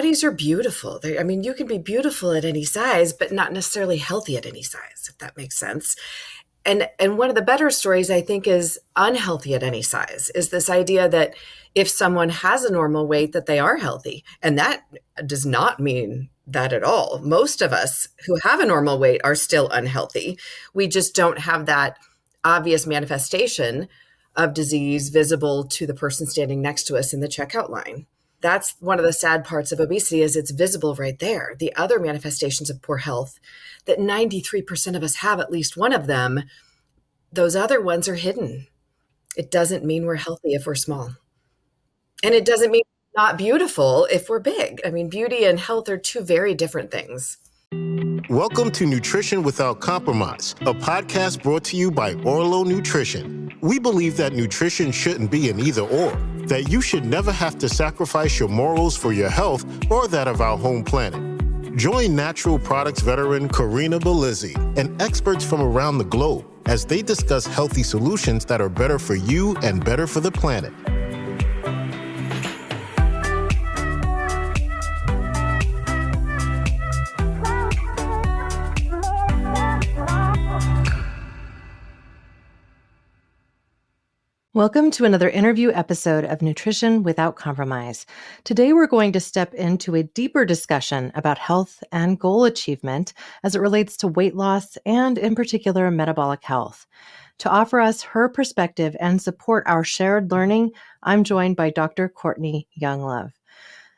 bodies are beautiful. You can be beautiful at any size, but not necessarily healthy at any size, if that makes sense. And one of the better stories, I think, is unhealthy at any size, is this idea that if someone has a normal weight, that they are healthy. And that does not mean that at all. Most of us who have a normal weight are still unhealthy. We just don't have that obvious manifestation of disease visible to the person standing next to us in the checkout line. That's one of the sad parts of obesity, is it's visible right there. The other manifestations of poor health that 93% of us have at least one of them, those other ones are hidden. It doesn't mean we're healthy if we're small. And it doesn't mean we're not beautiful if we're big. Beauty and health are two very different things. Welcome to Nutrition Without Compromise, a podcast brought to you by Orlo Nutrition. We believe that nutrition shouldn't be an either or, that you should never have to sacrifice your morals for your health or that of our home planet. Join natural products veteran Karina Belizzi and experts from around the globe as they discuss healthy solutions that are better for you and better for the planet. Welcome to another interview episode of Nutrition Without Compromise. Today, we're going to step into a deeper discussion about health and goal achievement as it relates to weight loss and, in particular, metabolic health. To offer us her perspective and support our shared learning, I'm joined by Dr. Courtney Younglove.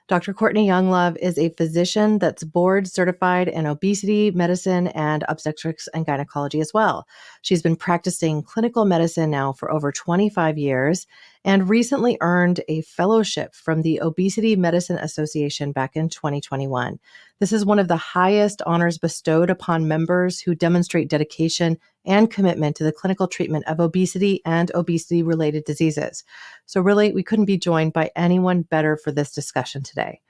Dr. Courtney Younglove is a physician that's board certified in obesity medicine and obstetrics and gynecology as well. She's been practicing clinical medicine now for over 25 years and recently earned a fellowship from the Obesity Medicine Association back in 2021. This is one of the highest honors bestowed upon members who demonstrate dedication and commitment to the clinical treatment of obesity and obesity-related diseases. So really, we couldn't be joined by anyone better for this discussion today.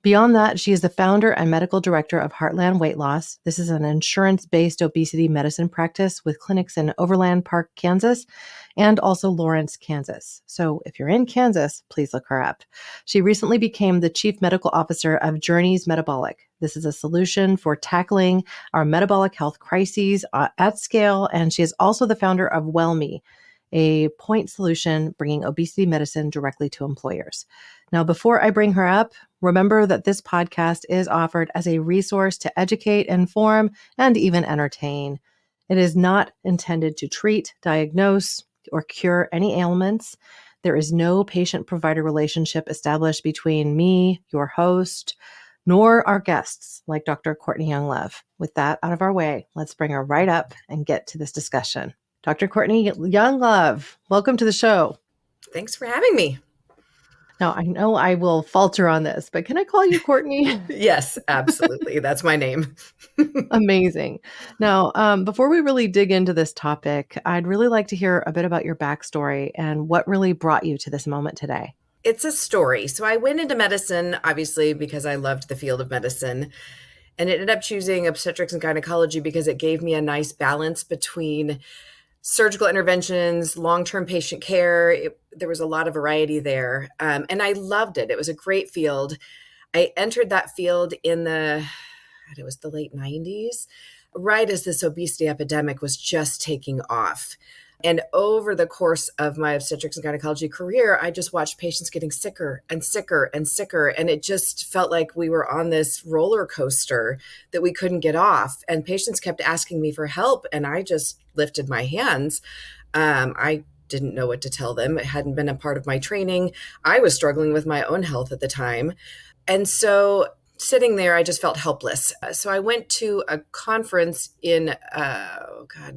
Beyond that, she is the founder and medical director of Heartland Weight Loss. This is an insurance-based obesity medicine practice with clinics in Overland Park, Kansas, and also Lawrence, Kansas. So if you're in Kansas, please look her up. She recently became the chief medical officer of Journey's Metabolic. This is a solution for tackling our metabolic health crises at scale, and she is also the founder of WellMe, a point solution bringing obesity medicine directly to employers. Now, before I bring her up, remember that this podcast is offered as a resource to educate, inform, and even entertain. It is not intended to treat, diagnose, or cure any ailments. There is no patient-provider relationship established between me, your host, nor our guests like Dr. Courtney Younglove. With that out of our way, let's bring her right up and get to this discussion. Dr. Courtney Younglove, welcome to the show. Thanks for having me. Now, I know I will falter on this, but can I call you Courtney? Yes, absolutely. That's my name. Amazing. Now, before we really dig into this topic, I'd really like to hear a bit about your backstory and what really brought you to this moment today. It's a story. So I went into medicine, obviously, because I loved the field of medicine, and ended up choosing obstetrics and gynecology because it gave me a nice balance between surgical interventions, long-term patient care. There was a lot of variety there. And I loved it. It was a great field. I entered that field in the late 90s, right as this obesity epidemic was just taking off. And over the course of my obstetrics and gynecology career, I just watched patients getting sicker and sicker and sicker. And it just felt like we were on this roller coaster that we couldn't get off. And patients kept asking me for help. And I just lifted my hands. I didn't know what to tell them. It hadn't been a part of my training. I was struggling with my own health at the time. And so sitting there, I just felt helpless. So I went to a conference in,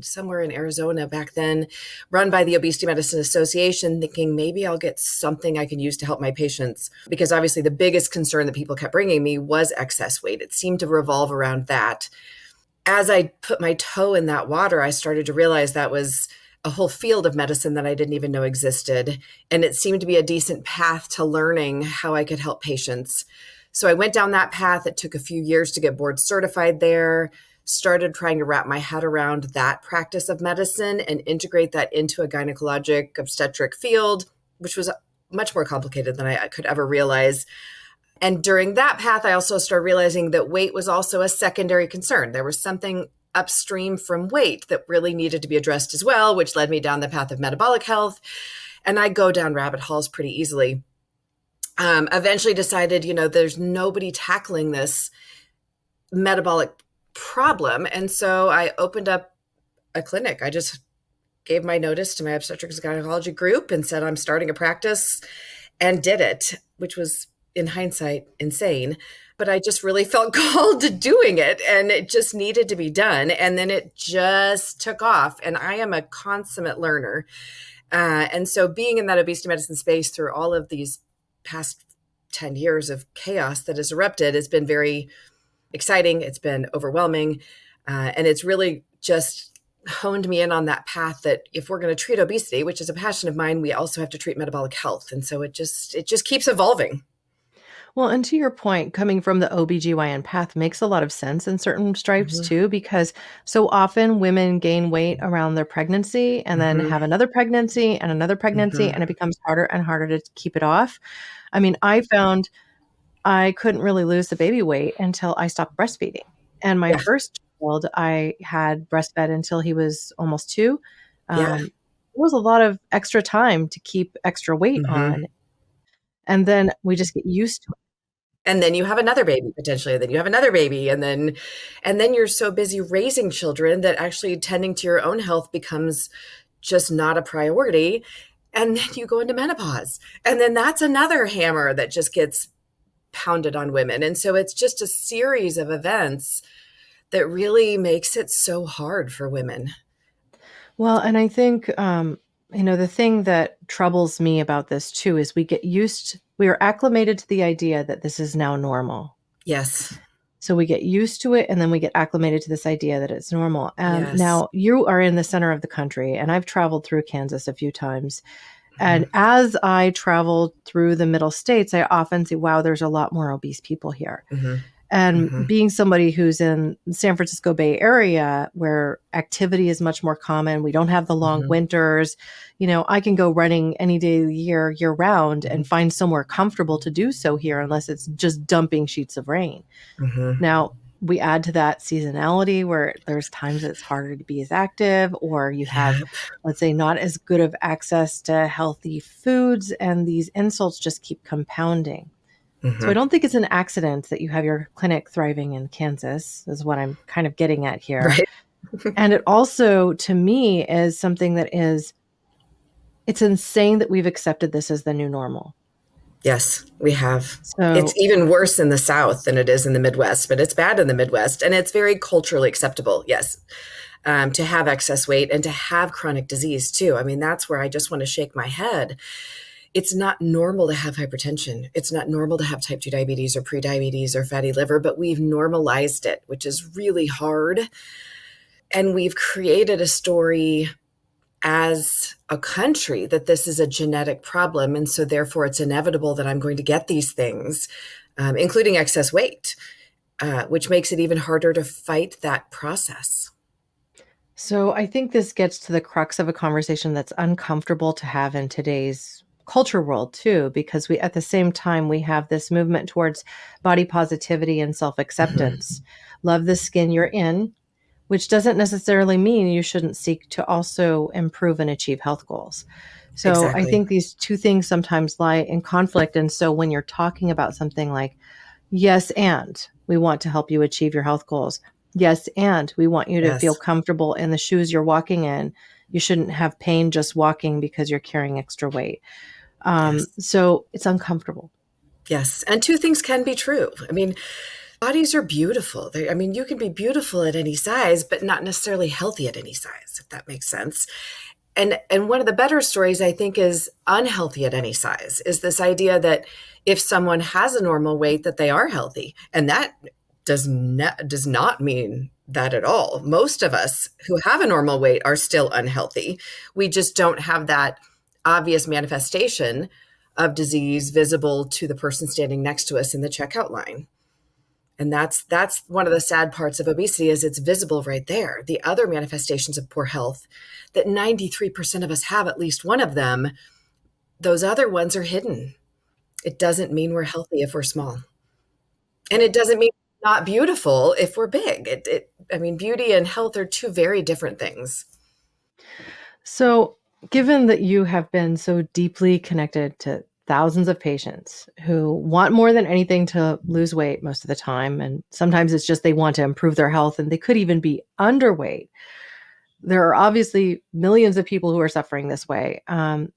somewhere in Arizona back then, run by the Obesity Medicine Association, thinking maybe I'll get something I can use to help my patients. Because obviously the biggest concern that people kept bringing me was excess weight. It seemed to revolve around that. As I put my toe in that water, I started to realize that was a whole field of medicine that I didn't even know existed. And it seemed to be a decent path to learning how I could help patients. So I went down that path. It took a few years to get board certified there, started trying to wrap my head around that practice of medicine and integrate that into a gynecologic obstetric field, which was much more complicated than I could ever realize. And during that path, I also started realizing that weight was also a secondary concern. There was something upstream from weight that really needed to be addressed as well, which led me down the path of metabolic health. And I go down rabbit holes pretty easily. Eventually decided, there's nobody tackling this metabolic problem. And so I opened up a clinic. I just gave my notice to my obstetrics and gynecology group and said, I'm starting a practice, and did it, which was in hindsight insane. But I just really felt called to doing it, and it just needed to be done. And then it just took off. And I am a consummate learner. And so being in that obesity medicine space through all of these past 10 years of chaos that has erupted has been very exciting. It's been overwhelming. And it's really just honed me in on that path that if we're going to treat obesity, which is a passion of mine, we also have to treat metabolic health. And so it just keeps evolving. Well, and to your point, coming from the OBGYN path makes a lot of sense in certain stripes Mm-hmm. too, because so often women gain weight around their pregnancy and then Mm-hmm. have another pregnancy and another pregnancy, Mm-hmm. and it becomes harder and harder to keep it off. I mean, I found I couldn't really lose the baby weight until I stopped breastfeeding. And my Yeah. first child, I had breastfed until he was almost 2. Yeah. It was a lot of extra time to keep extra weight Mm-hmm. on, and then we just get used to it. And then you have another baby potentially, and then you have another baby, and then you're so busy raising children that actually tending to your own health becomes just not a priority. And then you go into menopause, and then that's another hammer that just gets pounded on women. And so it's just a series of events that really makes it so hard for women. Well, and I think, the thing that troubles me about this too is we are acclimated to the idea that this is now normal. Yes. So we get used to it, and then we get acclimated to this idea that it's normal. Yes. Now you are in the center of the country, and I've traveled through Kansas a few times. Mhm. And as I traveled through the middle states, I often see, wow, there's a lot more obese people here. Mhm. And Mhm. being somebody who's in the San Francisco Bay Area where activity is much more common, we don't have the long Mhm. winters. I can go running any day of the year round, and Mhm. find somewhere comfortable to do so here, unless it's just dumping sheets of rain. Mhm. Now, we add to that seasonality where there's times it's harder to be as active, or you have, Yep. let's say, not as good of access to healthy foods, and these insults just keep compounding. So I Mhm. don't think it's an accident that you have your clinic thriving in Kansas, is what I'm kind of getting at here. Right. And it also, to me, is something it's insane that we've accepted this as the new normal. Yes, we have. It's So, even worse in the South than it is in the Midwest, but it's bad in the Midwest, and it's very culturally acceptable. Yes, to have excess weight and to have chronic disease too. I mean, that's where I just want to shake my head. It's not normal to have hypertension. It's not normal to have type 2 diabetes or prediabetes or fatty liver, but we've normalized it, which is really hard. And we've created a story as a country that this is a genetic problem. And so therefore it's inevitable that I'm going to get these things, including excess weight, which makes it even harder to fight that process. so I think this gets to the crux of a conversation that's uncomfortable to have in today's culture world too, because at the same time, we have this movement towards body positivity and Mhm. self-acceptance. Love the skin you're in, which doesn't necessarily mean you shouldn't seek to also improve and achieve health goals. So I Exactly. think these two things sometimes lie in conflict. And so when you're talking about something like, yes, and we want to help you achieve your health goals. Yes, and we want you to feel Yes. comfortable in the shoes you're walking in. You shouldn't have pain just walking because you're carrying extra weight. Yes. So it's uncomfortable. Yes. And two things can be true. I mean, bodies are beautiful. I mean, you can be beautiful at any size, but not necessarily healthy at any size, if that makes sense. And one of the better stories I think is unhealthy at any size is this idea that if someone has a normal weight that they are healthy, and that does not mean that at all. Most of us who have a normal weight are still unhealthy. We just don't have that obvious manifestation of disease visible to the person standing next to us in the checkout line. And that's one of the sad parts of obesity is it's visible right there. The other manifestations of poor health that 93% of us have at least one of them, those other ones are hidden. It doesn't mean we're healthy if we're small. And it doesn't mean not beautiful if we're big. I mean, beauty and health are two very different things. So, given that you have been so deeply connected to thousands of patients who want more than anything to lose weight most of the time, and sometimes it's just they want to improve their health and they could even be underweight, there are obviously millions of people who are suffering this way.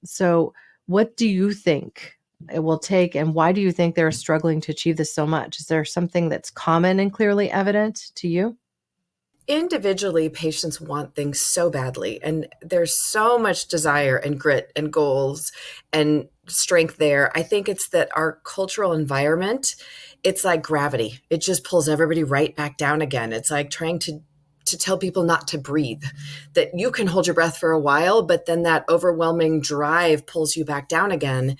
So, what do you think it will take, and why do you think they're struggling to achieve this so much? Is there something that's common and clearly evident to you? Individually, patients want things so badly, and there's so much desire and grit and goals and strength there. I think it's that our cultural environment, it's like gravity. It just pulls everybody right back down again. It's like trying to tell people not to breathe, that you can hold your breath for a while, but then that overwhelming drive pulls you back down again.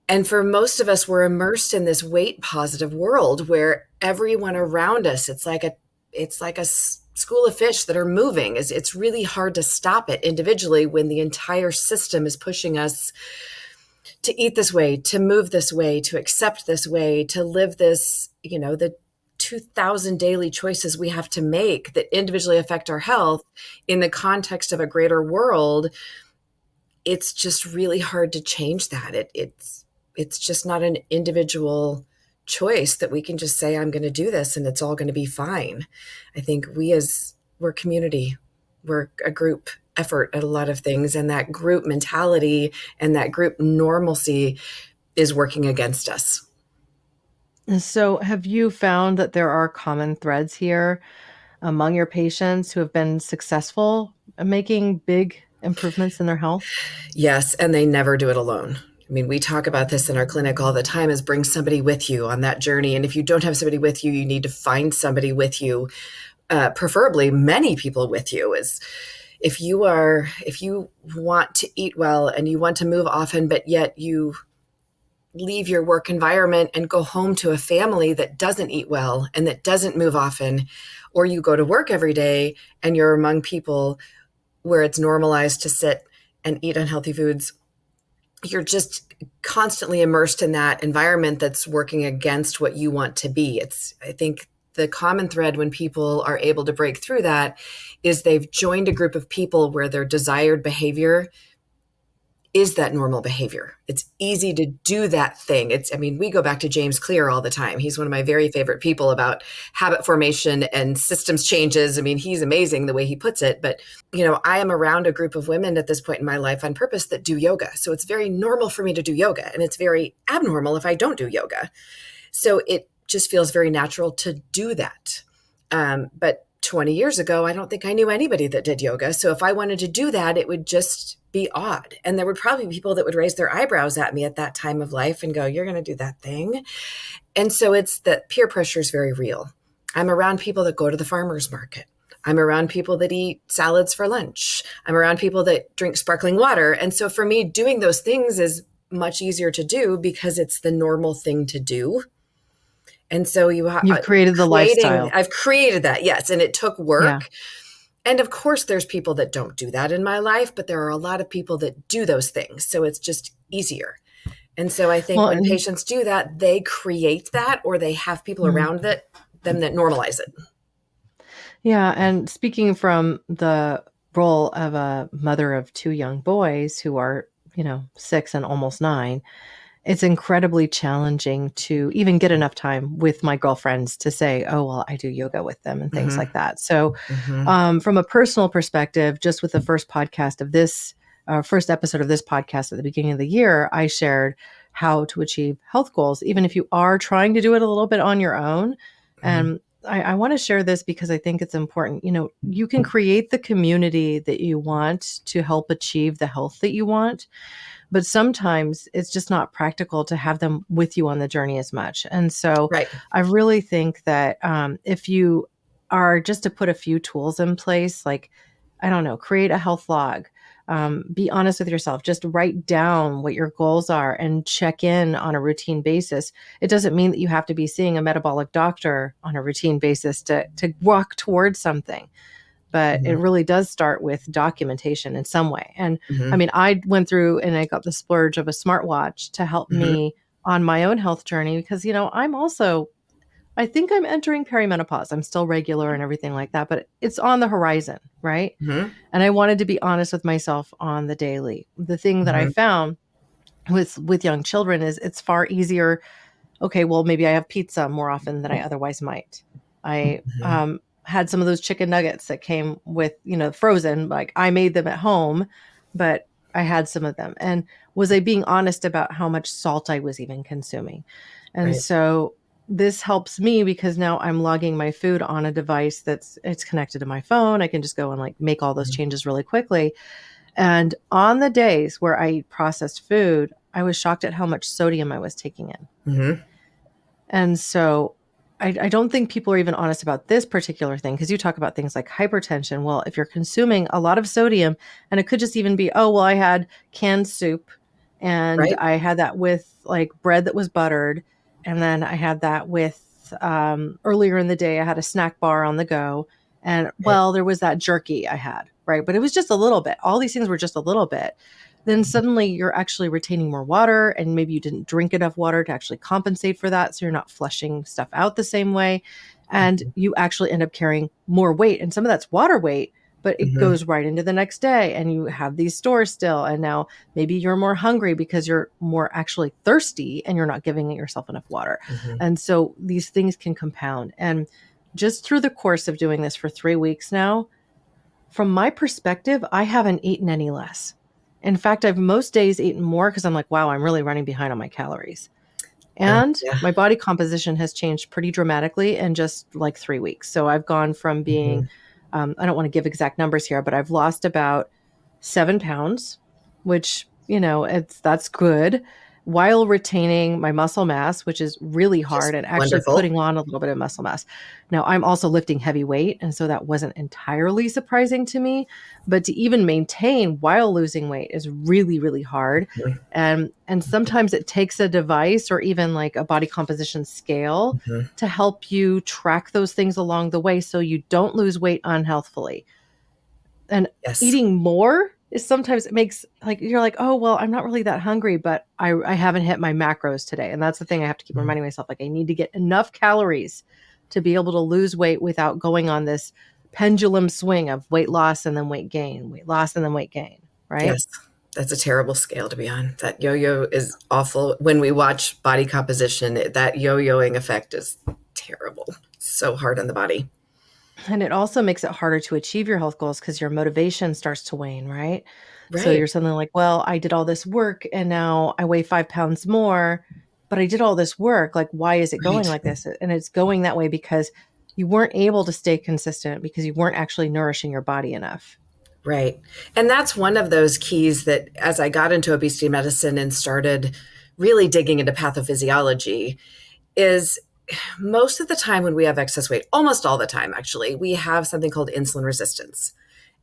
And for most of us, we're immersed in this weight positive world where everyone around us, it's like a school of fish that are moving. It's really hard to stop it individually when the entire system is pushing us to eat this way, to move this way, to accept this way, to live this, the 2,000 daily choices we have to make that individually affect our health in the context of a greater world. It's just really hard to change that. It's just not an individual choice that we can just say, I'm going to do this and it's all going to be fine. I think we're community, we're a group effort at a lot of things. And that group mentality and that group normalcy is working against us. And so, have you found that there are common threads here among your patients who have been successful at making big improvements in their health? Yes, and they never do it alone. I mean, we talk about this in our clinic all the time, is bring somebody with you on that journey. And if you don't have somebody with you, you need to find somebody with you, preferably many people with you. Is if you want to eat well and you want to move often, but yet you leave your work environment and go home to a family that doesn't eat well and that doesn't move often, or you go to work every day and you're among people where it's normalized to sit and eat unhealthy foods, you're just constantly immersed in that environment that's working against what you want to be. I think the common thread when people are able to break through that is they've joined a group of people where their desired behavior is that normal behavior. It's easy to do that thing. We go back to James Clear all the time. He's one of my very favorite people about habit formation and systems changes. I mean, he's amazing the way he puts it. But, I am around a group of women at this point in my life on purpose that do yoga. So it's very normal for me to do yoga, and it's very abnormal if I don't do yoga. So it just feels very natural to do that. But 20 years ago, I don't think I knew anybody that did yoga. So if I wanted to do that, it would just be odd. And there would probably be people that would raise their eyebrows at me at that time of life and go, you're going to do that thing. And so it's that peer pressure is very real. I'm around people that go to the farmer's market. I'm around people that eat salads for lunch. I'm around people that drink sparkling water. And so for me, doing those things is much easier to do because it's the normal thing to do. And so You've created the lifestyle. I've created that, yes. And it took work. Yeah. And of course, there's people that don't do that in my life, but there are a lot of people that do those things. So it's just easier. And so I think when patients do that, they create that, or they have people around them that normalize it. Yeah. And speaking from the role of a mother of two young boys who are, 6 and almost 9, it's incredibly challenging to even get enough time with my girlfriends to say, oh, well, I do yoga with them and things like that. So from a personal perspective, just with the first episode of this podcast at the beginning of the year, I shared how to achieve health goals, even if you are trying to do it a little bit on your own. And I want to share this because I think it's important. You can create the community that you want to help achieve the health that you want. But sometimes it's just not practical to have them with you on the journey as much. And so I really think that if you are just to put a few tools in place, like, I don't know, create a health log, be honest with yourself, just write down what your goals are and check in on a routine basis. It doesn't mean that you have to be seeing a metabolic doctor on a routine basis to walk towards something. But it really does start with documentation in some way. And I went through and I got the splurge of a smartwatch to help me on my own health journey because, I'm also I think I'm entering perimenopause. I'm still regular and everything like that, but it's on the horizon, right? Mm-hmm. And I wanted to be honest with myself on the daily. The thing that I Mm-hmm. found with young children is it's far easier. Okay, well, maybe I have pizza more often than I otherwise might. I Mm-hmm. had some of those chicken nuggets that came with, frozen. Like I made them at home, but I had some of them. And was I being honest about how much salt I was even consuming? And Right. so this helps me because now I'm logging my food on a device it's connected to my phone. I can just go and like make all those changes really quickly. And on the days where I eat processed food, I was shocked at how much sodium I was taking in. Mm-hmm. And so I don't think people are even honest about this particular thing because you talk about things like hypertension. Well, if you're consuming a lot of sodium, and it could just even be, oh, well, I had canned soup and Right. I had that with like bread that was buttered. And then I had that with earlier in the day, I had a snack bar on the go. And Right. well, there was that jerky I had, right? But it was just a little bit. All these things were just a little bit. Then suddenly you're actually retaining more water and maybe you didn't drink enough water to actually compensate for that. So you're not flushing stuff out the same way. And you actually end up carrying more weight. And some of that's water weight, but it Mm-hmm. goes right into the next day and you have these stores still. And now maybe you're more hungry because you're more actually thirsty and you're not giving yourself enough water. Mm-hmm. And so these things can compound. And just through the course of doing this for 3 weeks now, from my perspective, I haven't eaten any less. In fact, I've most days eaten more because I'm like, wow, I'm really running behind on my calories. And Yeah. my body composition has changed pretty dramatically in just like 3 weeks. So I've gone from Mm-hmm. being, I don't want to give exact numbers here, but I've lost about 7 pounds, which, that's good while retaining my muscle mass, which is really hard Just and actually wonderful. putting on a little bit of muscle mass. Now, I'm also lifting heavy weight. And so that wasn't entirely surprising to me, but to even maintain while losing weight is really, really hard. Mm-hmm. And sometimes it takes a device or even like a body composition scale Mm-hmm. to help you track those things along the way so you don't lose weight unhealthfully. And Yes. eating more is sometimes it makes like you're like, oh well, I'm not really that hungry, but I haven't hit my macros today. And that's the thing I have to keep Mm-hmm. reminding myself, like I need to get enough calories to be able to lose weight without going on this pendulum swing of weight loss and then weight gain, weight loss and then weight gain, right? Yes. That's a terrible scale to be on. That yo-yo is awful. When we watch body composition, that yo-yoing effect is terrible. So hard on the body. And it also makes it harder to achieve your health goals because your motivation starts to wane, right? So Right. you're suddenly like, well, I did all this work and now I weigh 5 pounds more, but I did all this work. Like, why is it going Right. like this? And it's going that way because you weren't able to stay consistent because you weren't actually nourishing your body enough. Right. And that's one of those keys that as I got into obesity medicine and started really digging into pathophysiology is most of the time when we have excess weight, almost all the time actually, we have something called insulin resistance.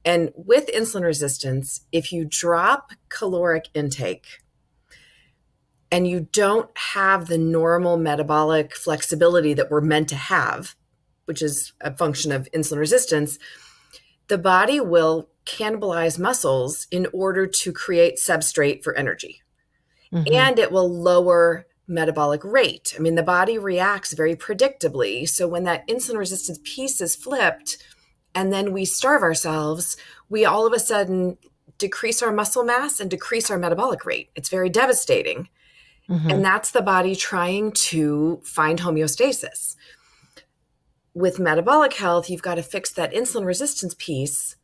And with insulin resistance, if you drop caloric intake and you don't have the normal metabolic flexibility that we're meant to have, which is a function of insulin resistance, the body will cannibalize muscles in order to create substrate for energy. Hmm. And it will lower metabolic rate. I mean, the body reacts very predictably. So when that insulin resistance piece is flipped and then we starve ourselves, we all of a sudden decrease our muscle mass and decrease our metabolic rate. It's very devastating. Hmm. And that's the body trying to find homeostasis. With metabolic health, you've got to fix that insulin resistance piece.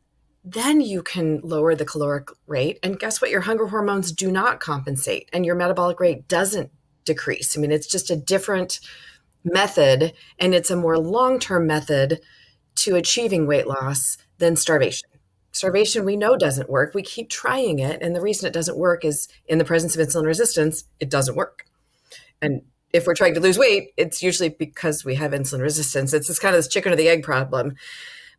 Then you can lower the caloric rate. And guess what? Your hunger hormones do not compensate and your metabolic rate doesn't decrease. I mean, it's just a different method and it's a more long term method to achieving weight loss than starvation. Starvation, we know doesn't work. We keep trying it. And the reason it doesn't work is in the presence of insulin resistance, it doesn't work. And if we're trying to lose weight, it's usually because we have insulin resistance. It's this kind of this chicken or the egg problem.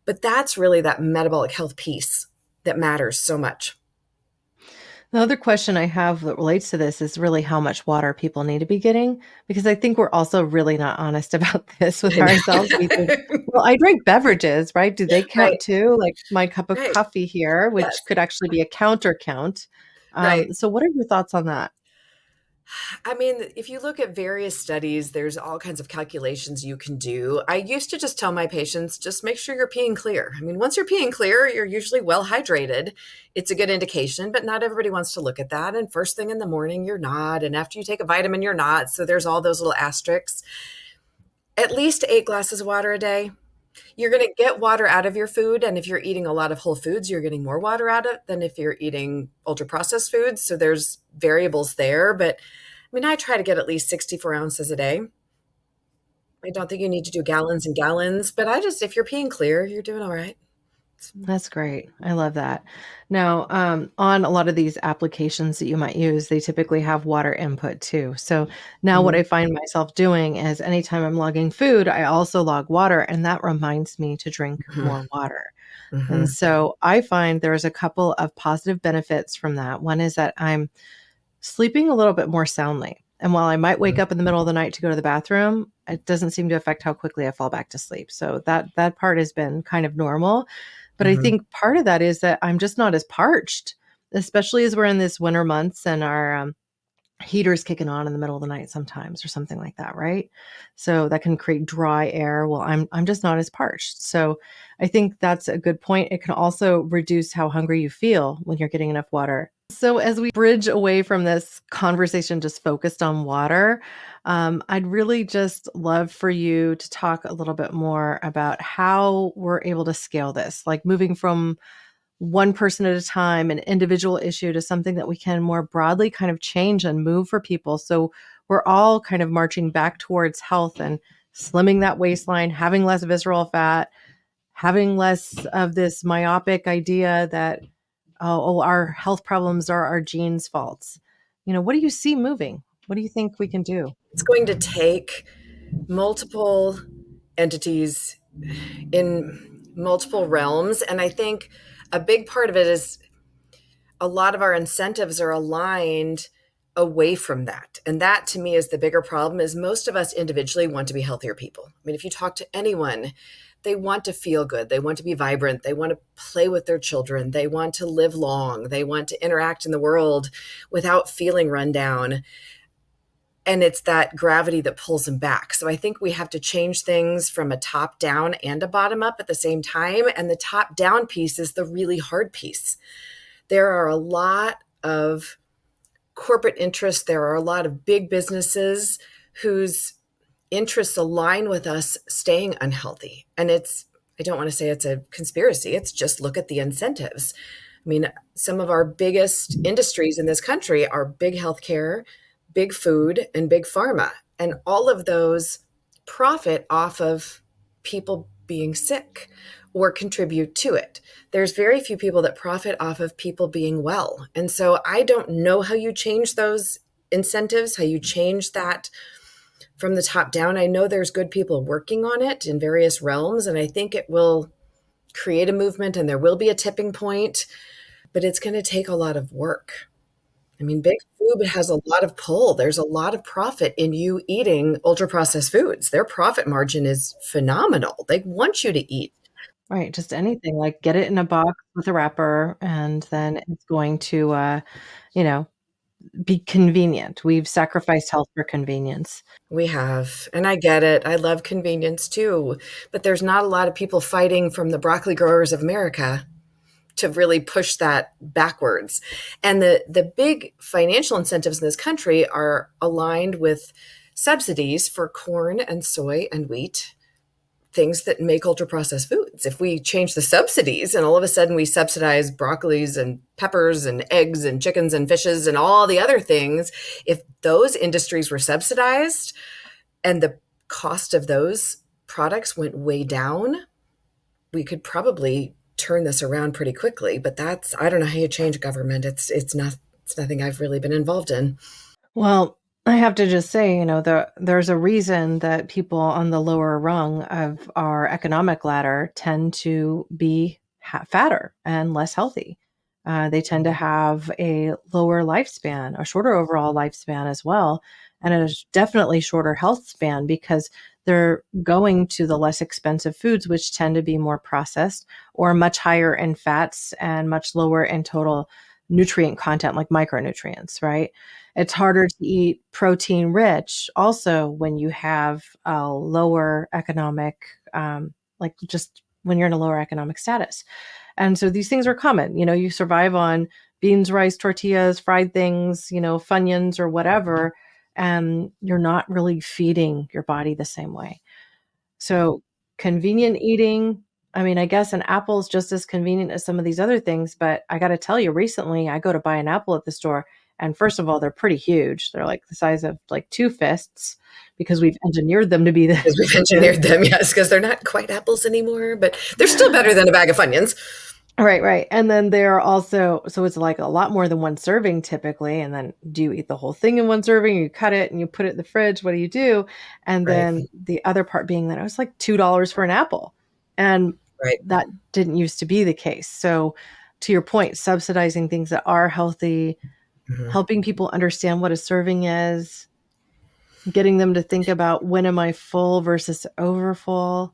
But that's really that metabolic health piece that matters so much. The other question I have that relates to this is really how much water people need to be getting, because I think we're also really not honest about this with I ourselves. We think, know. well, I drink beverages, right? Do they Right, count too? Like my cup of right. coffee here, which Yes, could actually be a counter count. right. So what are your thoughts on that? I mean, if you look at various studies, there's all kinds of calculations you can do. I used to just tell my patients, just make sure you're peeing clear. I mean, once you're peeing clear, you're usually well hydrated. It's a good indication, but not everybody wants to look at that. And first thing in the morning, you're not. And after you take a vitamin, you're not. So there's all those little asterisks. At least 8 glasses of water a day. You're going to get water out of your food. And if you're eating a lot of whole foods, you're getting more water out of it than if you're eating ultra processed foods. So there's variables there. But I mean, I try to get at least 64 ounces a day. I don't think you need to do gallons and gallons, but if you're peeing clear, you're doing all right. That's great. I love that. Now, on a lot of these applications that you might use, they typically have water input too. So now what Mhm, I find myself doing is anytime I'm logging food, I also log water, and that reminds me to drink mhm, more water. And mhm, so I find there's a couple of positive benefits from that. One is that I'm sleeping a little bit more soundly. And while I might wake mhm, up in the middle of the night to go to the bathroom, it doesn't seem to affect how quickly I fall back to sleep. So that part has been kind of normal. But I mhm. think part of that is that I'm just not as parched, especially as we're in this winter months and our heaters kicking on in the middle of the night sometimes or something like that, right? So that can create dry air. Well, I'm just not as parched. So I think that's a good point. It can also reduce how hungry you feel when you're getting enough water. So as we bridge away from this conversation just focused on water, I'd really just love for you to talk a little bit more about how we're able to scale this, like moving from one person at a time, an individual issue to something that we can more broadly kind of change and move for people. So we're all kind of marching back towards health and slimming that waistline, having less visceral fat, having less of this myopic idea that, our health problems are our genes' faults. What do you see moving? What do you think we can do? It's going to take multiple entities in multiple realms. And I think a big part of it is a lot of our incentives are aligned away from that. And that to me is the bigger problem is most of us individually want to be healthier people. I mean, if you talk to anyone, they want to feel good, they want to be vibrant, they want to play with their children, they want to live long, they want to interact in the world without feeling run down. And it's that gravity that pulls them back. So I think we have to change things from a top down and a bottom up at the same time. And the top down piece is the really hard piece. There are a lot of corporate interests, there are a lot of big businesses whose interests align with us staying unhealthy. And I don't want to say it's a conspiracy, it's just look at the incentives. I mean, some of our biggest industries in this country are big healthcare, big food, and big pharma. And all of those profit off of people being sick or contribute to it. There's very few people that profit off of people being well. And so I don't know how you change those incentives, how you change that from the top down. I know there's good people working on it in various realms, and I think it will create a movement and there will be a tipping point, but it's going to take a lot of work. I mean, big food has a lot of pull. There's a lot of profit in you eating ultra processed foods. Their profit margin is phenomenal. They want you to eat. Right, just anything, like get it in a box with a wrapper, and then it's going to, you know, be convenient. We've sacrificed health for convenience. We have, and I get it. I love convenience too, but there's not a lot of people fighting from the broccoli growers of America to really push that backwards. And the big financial incentives in this country are aligned with subsidies for corn and soy and wheat, things that make ultra processed foods. If we change the subsidies and all of a sudden we subsidize broccolis and peppers and eggs and chickens and fishes and all the other things, if those industries were subsidized and the cost of those products went way down, we could probably turn this around pretty quickly. But I don't know how you change government. It's nothing I've really been involved in. Well, I have to just say, there's a reason that people on the lower rung of our economic ladder tend to be fatter and less healthy. They tend to have a lower lifespan, a shorter overall lifespan as well, and a definitely shorter health span because they're going to the less expensive foods, which tend to be more processed or much higher in fats and much lower in total nutrient content like micronutrients, right? It's harder to eat protein rich also when you have a lower economic, like just when you're in a lower economic status. And so these things are common. You survive on beans, rice, tortillas, fried things, Funyuns or whatever, and you're not really feeding your body the same way. So convenient eating, I mean, I guess an apple is just as convenient as some of these other things, but I got to tell you, recently I go to buy an apple at the store, and first of all, they're pretty huge. They're like the size of like two fists because we've engineered them to be Because we've this big. engineered them, yes, because they're not quite apples anymore, but they're still better than a bag of Funyuns. Right, right. And then they're also, so it's like a lot more than one serving typically. And then do you eat the whole thing in one serving? You cut it and you put it in the fridge. What do you do? And Right, then the other part being that it was like $2 for an apple. And right. that didn't used to be the case. So to your point, subsidizing things that are healthy, Mhm. helping people understand what a serving is, getting them to think about when am I full versus overfull.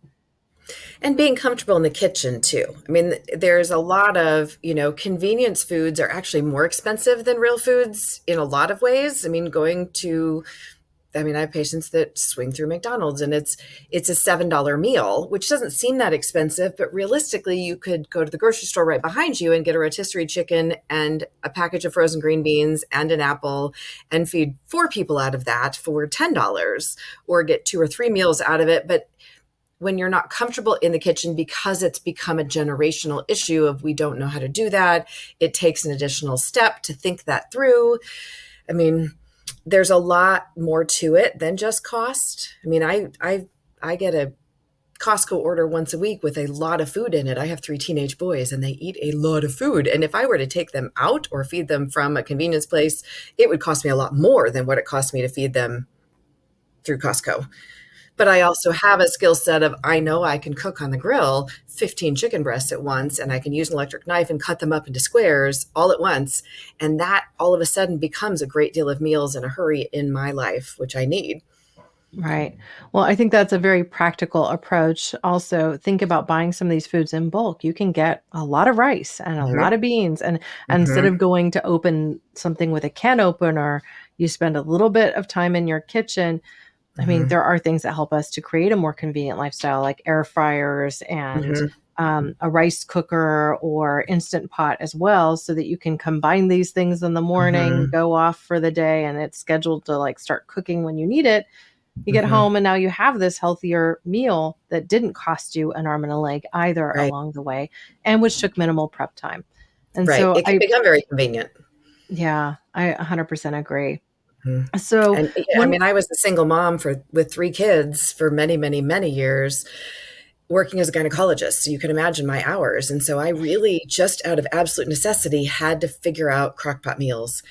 And being comfortable in the kitchen too. I mean, there's a lot of, convenience foods are actually more expensive than real foods in a lot of ways. I mean, I have patients that swing through McDonald's and it's a $7 meal, which doesn't seem that expensive, but realistically you could go to the grocery store right behind you and get a rotisserie chicken and a package of frozen green beans and an apple and feed four people out of that for $10 or get two or three meals out of it. But when you're not comfortable in the kitchen because it's become a generational issue of we don't know how to do that, it takes an additional step to think that through. I mean, there's a lot more to it than just cost. I mean, I get a Costco order once a week with a lot of food in it. I have 3 teenage boys and they eat a lot of food. And if I were to take them out or feed them from a convenience place, it would cost me a lot more than what it cost me to feed them through Costco. But I also have a skill set of I know I can cook on the grill 15 chicken breasts at once, and I can use an electric knife and cut them up into squares all at once. And that all of a sudden becomes a great deal of meals in a hurry in my life, which I need. Right. Well, I think that's a very practical approach. Also, think about buying some of these foods in bulk. You can get a lot of rice and a Hmm. lot of beans. And instead Hmm. of going to open something with a can opener, you spend a little bit of time in your kitchen. I mean, Hmm. there are things that help us to create a more convenient lifestyle, like air fryers and Hmm. a rice cooker or instant pot as well, so that you can combine these things in the morning, Hmm. go off for the day, and it's scheduled to like start cooking when you need it. You get Hmm. home and now you have this healthier meal that didn't cost you an arm and a leg either Right. along the way, and which took minimal prep time. And Right. so It can become very convenient. yeah, I 100% agree. Mhm. So And yeah, I one, mean, I was a single mom with 3 kids for many, many, many years, working as a gynecologist. So you can imagine my hours. And so I really, just out of absolute necessity, had to figure out crockpot meals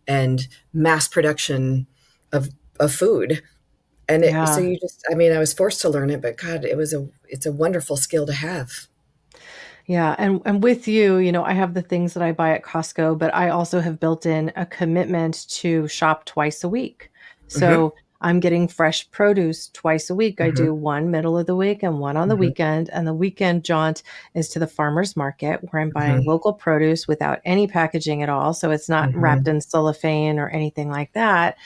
and mass production of of food. And so yeah, I was forced to learn it, but God, it's a wonderful skill to have. yeah, and with you, I have the things that I buy at Costco, but I also have built in a commitment to shop twice a week. Hmm. So I'm getting fresh produce twice a week. I Hmm. do one middle of the week and one on the Hmm. weekend. And the weekend jaunt is to the farmer's market where I'm buying Hmm. local produce without any packaging at all. So it's not wrapped Hmm. in cellophane or anything like that.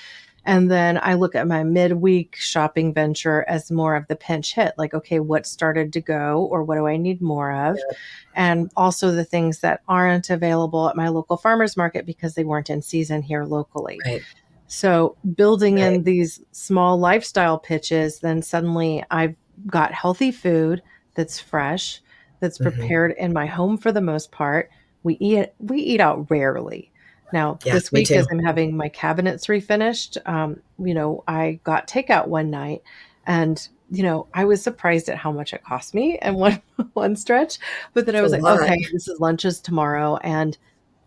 And then I look at my midweek shopping venture as more of the pinch hit, like, okay, what started to go or what do I need more of? Yeah. And also the things that aren't available at my local farmers market because they weren't in season here locally. Right. So building Right. in these small lifestyle pitches, then suddenly I've got healthy food that's fresh, that's Hmm. prepared in my home for the most part. We eat out rarely. Now, Yeah, this me week, too. as I'm having my cabinets refinished, I got takeout one night, and I was surprised at how much it cost me and one one stretch. But then I It's a was like, lot. okay, this is lunches tomorrow, and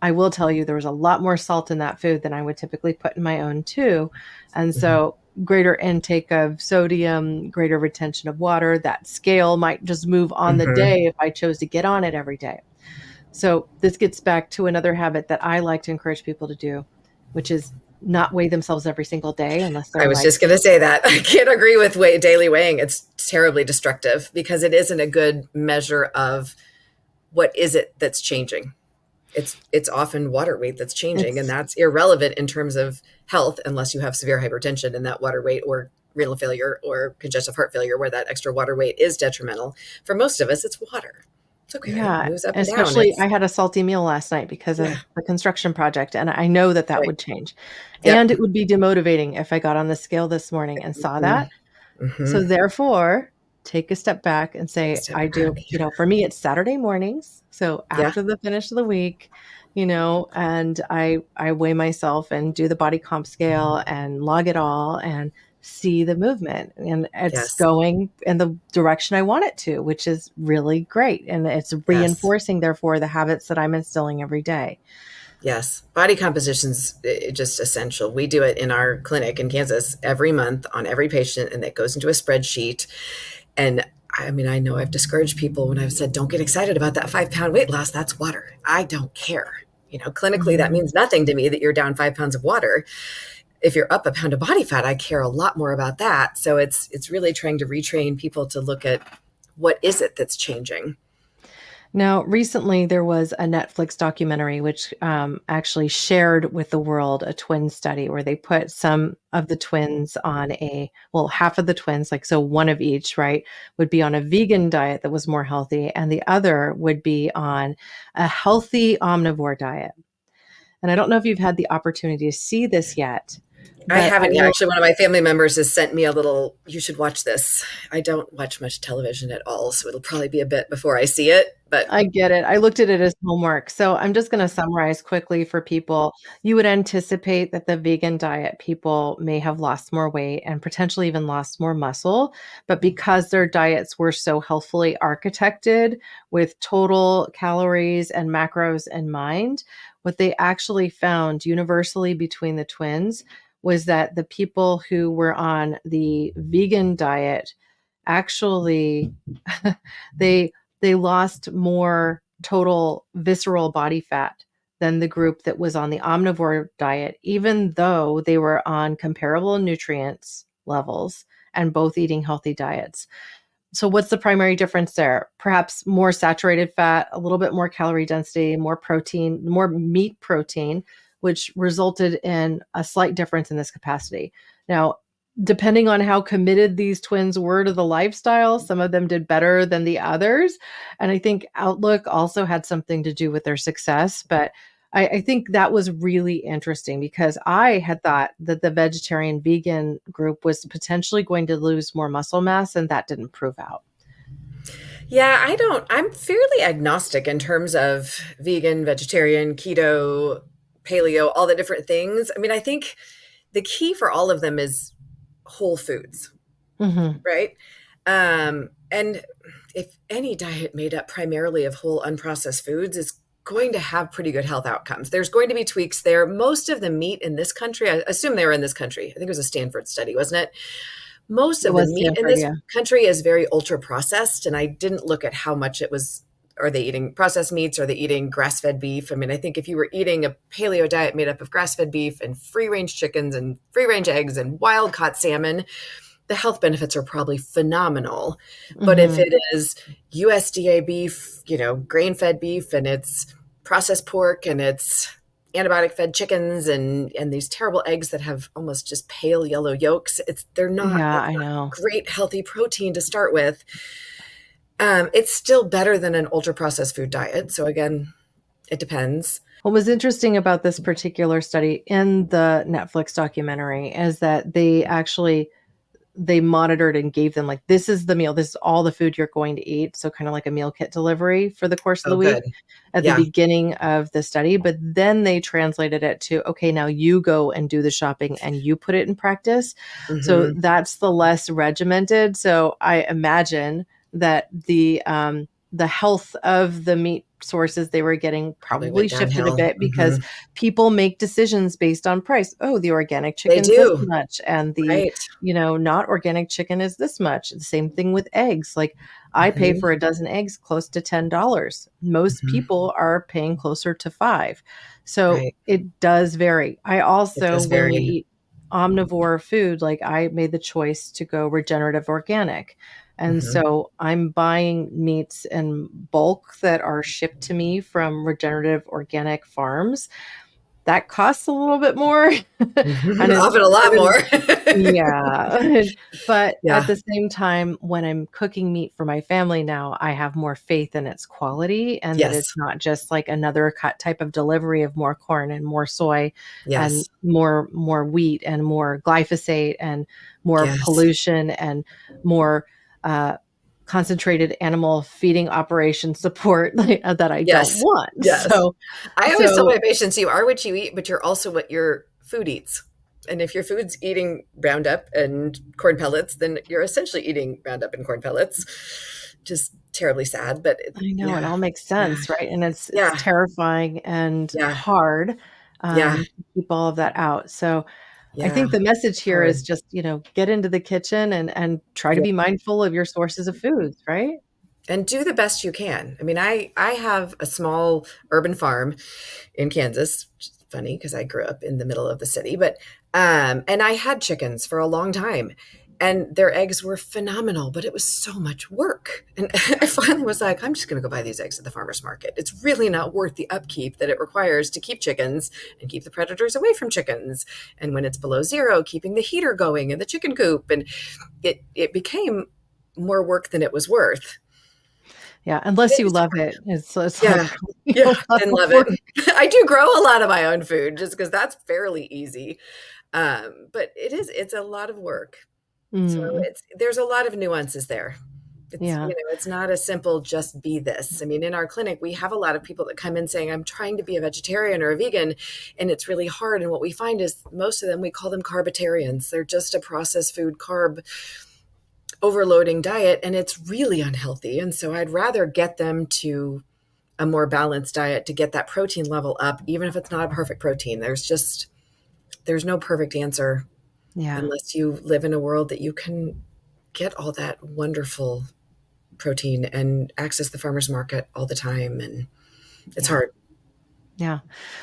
I will tell you there was a lot more salt in that food than I would typically put in my own too. And Hmm. so greater intake of sodium, greater retention of water, that scale might just move on the Hmm. day if I chose to get on it every day. So this gets back to another habit that I like to encourage people to do, which is not weigh themselves every single day unless I they're was like, just going to say that. I can't agree with daily weighing. It's terribly destructive because it isn't a good measure of what is it that's changing. It's often water weight that's changing, and It's that's irrelevant in terms of health unless you have severe hypertension, and that water weight or renal failure or congestive heart failure where that extra water weight is detrimental. For most of us, it's water. It's okay. It Yeah, moves up and down. especially I It's had a salty meal last night because of yeah, the construction project, and I know that that right. would change. Yep. And it would be demotivating if I got on the scale this morning and saw Mm-hmm. that. Mm-hmm. So therefore, take a step back and Take a say, step I back. do, for me, it's Saturday mornings. So Yeah. after the finish of the week, and I weigh myself and do the body comp scale and log it all and see the movement. And it's Yes. going in the direction I want it to, which is really great. And it's Yes. reinforcing, therefore, the habits that I'm instilling every day. Yes. Body composition's just essential. We do it in our clinic in Kansas every month on every patient, and it goes into a spreadsheet. And I mean, I know I've discouraged people when I've said, don't get excited about that 5 pound weight loss. That's water. I don't care. Clinically, that Mhm. means nothing to me that you're down 5 pounds of water. If you're up a pound of body fat, I care a lot more about that. So it's really trying to retrain people to look at what is it that's changing. Now, recently there was a Netflix documentary which actually shared with the world a twin study where they put some of the twins on half of the twins, like so one of each, right, would be on a vegan diet that was more healthy, and the other would be on a healthy omnivore diet. And I don't know if you've had the opportunity to see this yet, I but I haven't yet. will. Actually, one of my family members has sent me a little, you should watch this. I don't watch much television at all, so it'll probably be a bit before I see it. But I get it. I looked at it as homework. So I'm just going to summarize quickly for people. You would anticipate that the vegan diet people may have lost more weight and potentially even lost more muscle. But because their diets were so healthfully architected with total calories and macros in mind, what they actually found universally between the twins was that the people who were on the vegan diet actually they they lost more total visceral body fat than the group that was on the omnivore diet, even though they were on comparable nutrients levels and both eating healthy diets. So, what's the primary difference there? Perhaps more saturated fat, a little bit more calorie density, more protein, more meat protein, which resulted in a slight difference in this capacity. Now, depending on how committed these twins were to the lifestyle, some of them did better than the others. And I think outlook also had something to do with their success. But I think that was really interesting because I had thought that the vegetarian vegan group was potentially going to lose more muscle mass, and that didn't prove out. yeah, I'm fairly agnostic in terms of vegan, vegetarian, keto, paleo, all the different things. I mean, I think the key for all of them is whole foods, Hmm. right? And if any diet made up primarily of whole unprocessed foods is going to have pretty good health outcomes. There's going to be tweaks there. Most of the meat in this country, I assume they were in this country. I think it was a Stanford study, wasn't it? Most It of the was meat in Stanford, this yeah. country is very ultra processed, and I didn't look at how much it was. Are they eating processed meats? Are they eating grass fed beef? I mean, I think if you were eating a paleo diet made up of grass fed beef and free range chickens and free range eggs and wild caught salmon, the health benefits are probably phenomenal. But if Hmm. it is USDA beef, grain fed beef, and it's processed pork and it's antibiotic fed chickens and these terrible eggs that have almost just pale yellow yolks, Yeah, it's I not know. great healthy protein to start with. It's still better than an ultra processed food diet. So again, it depends. What was interesting about this particular study in the Netflix documentary is that they monitored and gave them like, this is the meal, this is all the food you're going to eat, so kind of like a meal kit delivery for the course of Oh, the good. week at the Yeah. beginning of the study, but then they translated it to, okay, now you go and do the shopping and you put it in practice. So Hmm. that's the less regimented. So I imagine that the health of the meat sources they were getting Probably probably went shifted a downhill. bit Hmm. because people make decisions based on price. Oh, the organic They chicken's this do. much and the Right. not organic chicken is this much. The same thing with eggs. Like I pay Hmm. for a dozen eggs close to $10. Most Hmm. people are paying closer to 5. So Right. it does vary. I It also, does when we vary. eat omnivore food, like I made the choice to go regenerative organic. And Mhm. so I'm buying meats in bulk that are shipped to me from regenerative organic farms. That costs a little bit more and Mhm. it's Often a lot driven. more. Yeah. But at Yeah. the same time, when I'm cooking meat for my family now, I have more faith in its quality and that it's Yes. not just like another type of delivery of more corn and more soy and Yes. more wheat and more glyphosate and more Yes. pollution and more uh, concentrated animal feeding operation support that I don't Yes. want. Yes. I always tell So my patients, you are what you eat, but you're also what your food eats. And if your food's eating Roundup and corn pellets, then you're essentially eating Roundup and corn pellets. Just terribly sad, but I know it yeah, all makes yeah, sense, right? And it's yeah, terrifying and yeah, hard, yeah, to keep all of that out. So I yeah. think the message It's here is hard. just, get into the kitchen and try to Yeah. be mindful of your sources of foods, right? And do the best you can. I mean, I have a small urban farm in Kansas, which is funny because I grew up in the middle of the city, but and I had chickens for a long time and their eggs were phenomenal, but it was so much work. And I finally was like, I'm just going to go buy these eggs at the farmer's market. It's really not worth the upkeep that it requires to keep chickens and keep the predators away from chickens. And when it's below zero, keeping the heater going in the chicken coop. And it became more work than it was worth. Yeah, unless It you is love hard. it. It's like Yeah. really a Yeah. lot Didn't of love it. work. I do grow a lot of my own food just because that's fairly easy. But it's a lot of work. So Mm, there's a lot of nuances there. yeah. It's not a simple just be this. I mean, in our clinic, we have a lot of people that come in saying, I'm trying to be a vegetarian or a vegan, and it's really hard. And what we find is most of them, we call them carbitarians. They're just a processed food carb overloading diet, and it's really unhealthy. And so I'd rather get them to a more balanced diet to get that protein level up, even if it's not a perfect protein. There's no perfect answer Yeah. unless you live in a world that you can get all that wonderful protein and access the farmers market all the time. And it's Yeah. hard. Yeah,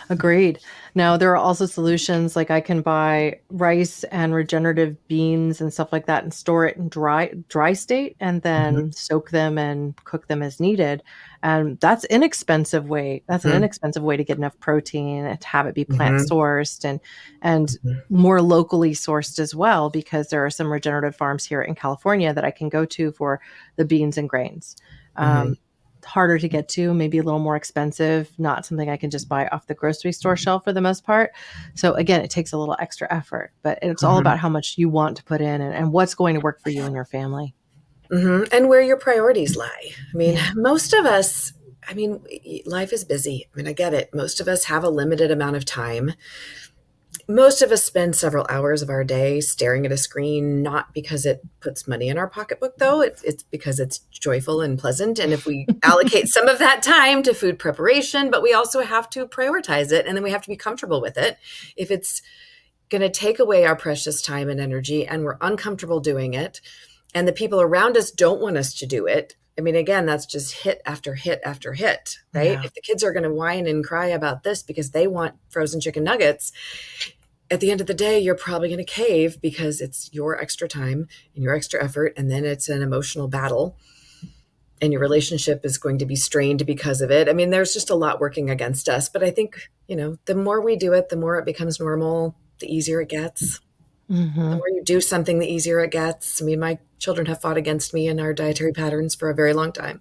agreed. Now, there are also solutions like I can buy rice and regenerative beans and stuff like that and store it in dry state and Mhm, then soak them and cook them as needed. And that's an mhm, inexpensive way to get enough protein and to have it be plant mhm, sourced and mhm, more locally sourced as well, because there are some regenerative farms here in California that I can go to for the beans and grains. mhm, Um, harder to get to, maybe a little more expensive, not something I can just buy off the grocery store shelf for the most part. So again, it takes a little extra effort, but it's all mhm, about how much you want to put in and what's going to work for you and your family. mhm. And where your priorities lie. I mean, Yeah. most of us, I mean, life is busy. I mean, I get it. Most of us have a limited amount of time. Most of us spend several hours of our day staring at a screen, not because it puts money in our pocketbook, though. It's because it's joyful and pleasant. And if we allocate some of that time to food preparation, but we also have to prioritize it and then we have to be comfortable with it. If it's going to take away our precious time and energy and we're uncomfortable doing it, and the people around us don't want us to do it. I mean, again, that's just hit after hit after hit, right? Yeah. If the kids are going to whine and cry about this because they want frozen chicken nuggets, at the end of the day, you're probably going to cave because it's your extra time and your extra effort. And then it's an emotional battle and your relationship is going to be strained because of it. I mean, there's just a lot working against us. But I think, the more we do it, the more it becomes normal, the easier it gets. The Hmm. more you do something, the easier it gets. I mean, my children have fought against me and our dietary patterns for a very long time.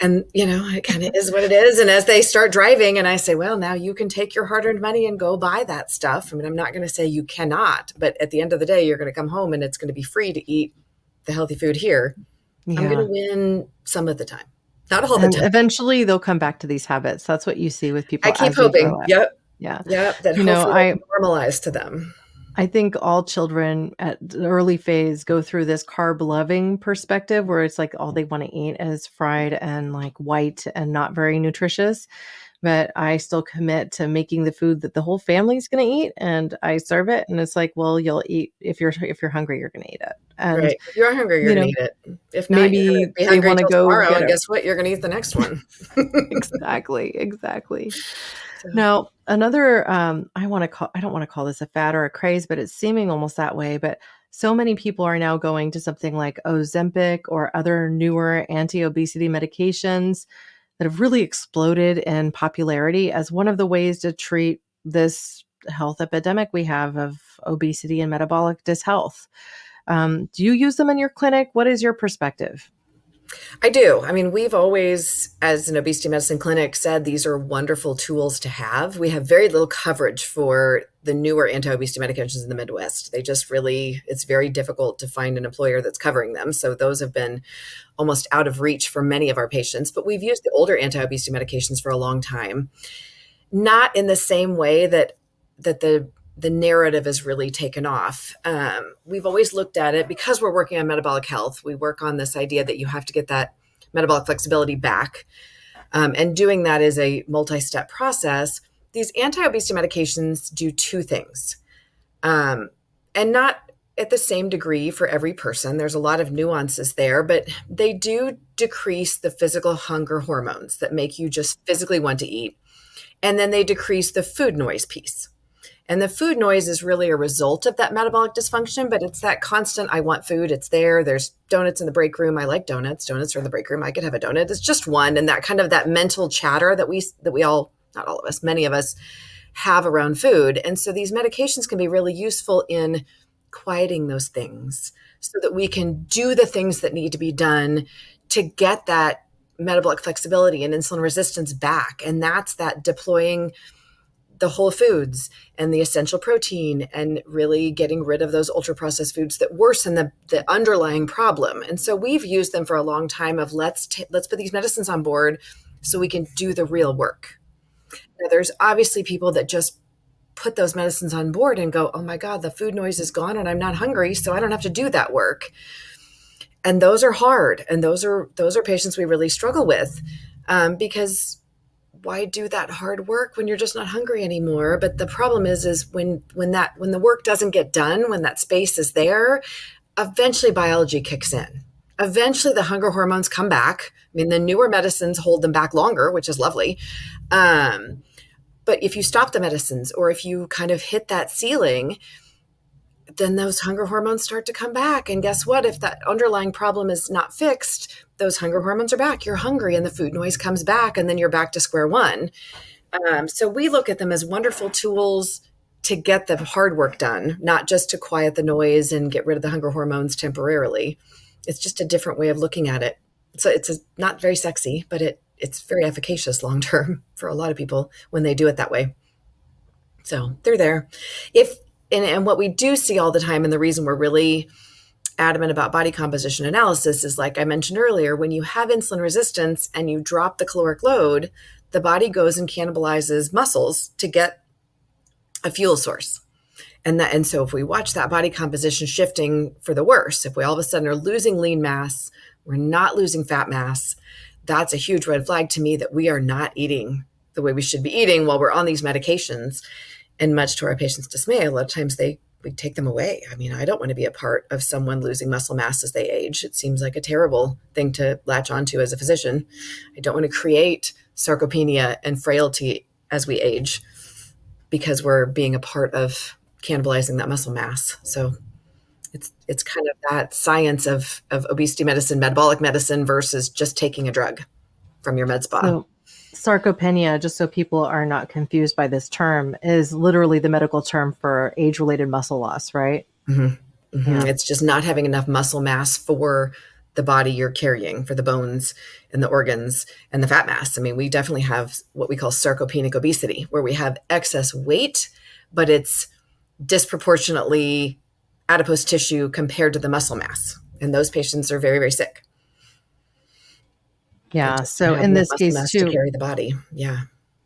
And, it kind of is what it is. And as they start driving, and I say, well, now you can take your hard earned money and go buy that stuff. I mean, I'm not going to say you cannot, but at the end of the day, you're going to come home and it's going to be free to eat the healthy food here. I'm going to Yeah. win some of the time, not all the And time. eventually they'll come back to these habits. That's what you see with I people keep as they hoping. grow up. Yep. Yeah. Yep. That You know, hopefully will I be normalized to them. I think all children at the early phase go through this carb loving perspective where it's like all they want to eat is fried and like white and not very nutritious. But I still commit to making the food that the whole family's going to eat and I serve it and it's like, well, you'll eat if you're hungry, you're going to eat it. And Right. If you're hungry, you're you going know, to eat it. If not, you're going to maybe be they hungry want to till go tomorrow. get And a guess what? You're going to eat the next one. exactly. So, Now, another I don't want to call this a fad or a craze, but it's seeming almost that way. But so many people are now going to something like Ozempic or other newer anti-obesity medications that have really exploded in popularity as one of the ways to treat this health epidemic we have of obesity and metabolic dyshealth. Do you use them in your clinic? What is your perspective? I do. I mean, we've always, as an obesity medicine clinic, said these are wonderful tools to have. We have very little coverage for the newer anti-obesity medications in the Midwest. They just really, it's very difficult to find an employer that's covering them. So those have been almost out of reach for many of our patients. But we've used the older anti-obesity medications for a long time, not in the same way that the narrative is really taken off. We've always looked at it because we're working on metabolic health. We work on this idea that you have to get that metabolic flexibility back. And doing that is a multi-step process. These anti-obesity medications do two things, and not at the same degree for every person. There's a lot of nuances there, but they do decrease the physical hunger hormones that make you just physically want to eat. And then they decrease the food noise piece. And the food noise is really a result of that metabolic dysfunction, but it's that constant, I want food, it's there. There's donuts in the break room. I like donuts. Donuts are in the break room. I could have a donut. It's just one. And that kind of that mental chatter that we all, not all of us, many of us have around food. And so these medications can be really useful in quieting those things so that we can do the things that need to be done to get that metabolic flexibility and insulin resistance back. And that's that deploying the whole foods and the essential protein and really getting rid of those ultra processed foods that worsen the underlying problem. And so we've used them for a long time of let's put these medicines on board so we can do the real work. Now, there's obviously people that just put those medicines on board and go, oh my God, the food noise is gone and I'm not hungry, so I don't have to do that work. And those are hard. And those are patients we really struggle with because why do that hard work when you're just not hungry anymore? But the problem is when the work doesn't get done, when that space is there, eventually biology kicks in. Eventually the hunger hormones come back. I mean, the newer medicines hold them back longer, which is lovely. But if you stop the medicines or if you kind of hit that ceiling, then those hunger hormones start to come back. And guess what? If that underlying problem is not fixed, those hunger hormones are back. You're hungry and the food noise comes back and then you're back to square one. So we look at them as wonderful tools to get the hard work done, not just to quiet the noise and get rid of the hunger hormones temporarily. It's just a different way of looking at it. So it's not very sexy, but it's very efficacious long-term for a lot of people when they do it that way. So they're there. And what we do see all the time, and the reason we're really adamant about body composition analysis is, like I mentioned earlier, when you have insulin resistance and you drop the caloric load, the body goes and cannibalizes muscles to get a fuel source. And so if we watch that body composition shifting for the worse, if we all of a sudden are losing lean mass, we're not losing fat mass, that's a huge red flag to me that we are not eating the way we should be eating while we're on these medications. And much to our patients' dismay, a lot of times we take them away. I mean, I don't want to be a part of someone losing muscle mass as they age. It seems like a terrible thing to latch onto as a physician. I don't want to create sarcopenia and frailty as we age because we're being a part of cannibalizing that muscle mass. So it's kind of that science of obesity medicine, metabolic medicine versus just taking a drug from your med spa. So sarcopenia, just so people are not confused by this term, is literally the medical term for age-related muscle loss, right? Mm-hmm. Mm-hmm. Yeah. It's just not having enough muscle mass for the body you're carrying, for the bones and the organs and the fat mass. I mean, we definitely have what we call sarcopenic obesity, where we have excess weight, but it's disproportionately adipose tissue compared to the muscle mass. And those patients are very, very sick. Yeah. So in this case too, to carry the body. Yeah.